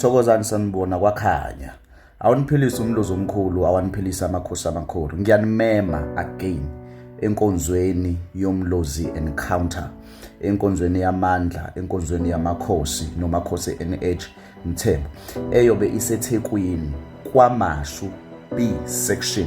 Thokozani sanibona kwakhanya. Awuniphilisa umluzo omkhulu, awaniphilisa amakhosi amakhulu. Ngiyanimema again enkonzweni yomlozi encounter, enkonzweni yamandla, enkonzweni yamakhosi nomakhosi NH Mthembu eyobe iseThekwini kwaMashu B section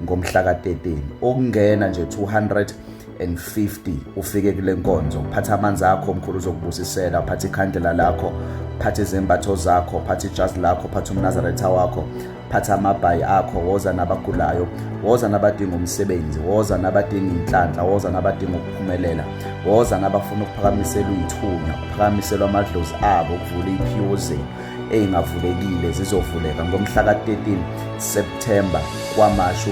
ngomhla ka13. Okungena nje 250 ufike kule nkonzo. Phatha amanzi akho omkhulu uzokubusisela, phatha ikhandlela lakho, phatha izembatho zakho, phatha ijazi lakho, phatha umNazaretha wakho, phatha amabhayi akho, woza nabagulayo, woza nabadinga umsebenzi, woza nabadinga inhlanhla, woza nabadinga ukuphumelela, woza nabafuna ukuphakamisela uyithunya, ukuphakamiselwa amadlozi abo, ukuvula iphuze engavulekile zizovuleka ngomhla ka13 September kwaMashu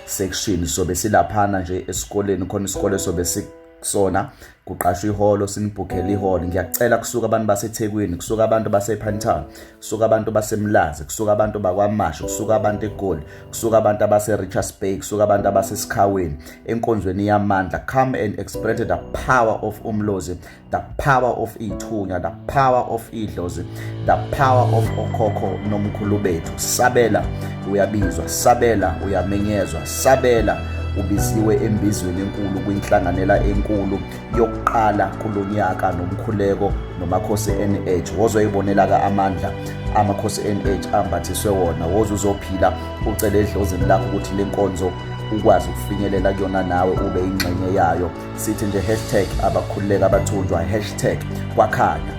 section. Sobe silaphana nje esikoleni, khona isikole sobe sikusona, kuqashwa ihholo, sinibhukhela ihholo. Ngiyacela kusuka abantu baseThekwini, kusuka abantu basePantown, kusuka abantu baseMlazi, kusuka abantu bakwaMashu, kusuka abantu eGoli, kusuka abantu abaseRichards Bay, kusuka abantu abaseSikhaweni enkonzweni yamandla. Come and experience the power of umlozi, the power of ithunya, the power of idlozi, the power of okhokho nomkhulu bethu. Sabela uyabizwa, sabela uyamenyezwa, sabela ubiziwe embizweni enkulu, kwinhlanganela enkulu yokuqala kulonyaka nomkhuleko nomakhosi NH. Wozoyibonela ka amandla amakhosi NH ambathiswe wona. Woza uzophila ucele edlozini lakho ukuthi lenkonzo ukwazi ukufinyelela kuyona nawe ube ingxenye yayo. Sithi nje #abakhululeka abathunjwa, #kwakhanya,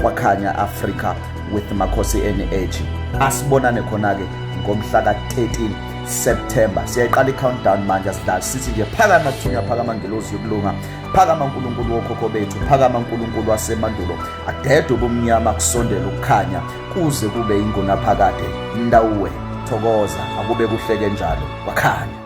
#kwakhanya Africa with makhosi NH. Asibonane khona ke ngomhla ka13 September. Siyayiqala i-countdown manje, asidlali sithi nje phakama thunya, phakama ngelozi yokulunga, phakama uNkulunkulu wokhokho bethu, phakama uNkulunkulu wasemandulo. Adede ubumnyama kusondela ukukhanya kuze kube ingunaphakade. Ndawuwe thokoza, akube kuhleke njalo kwakhanya.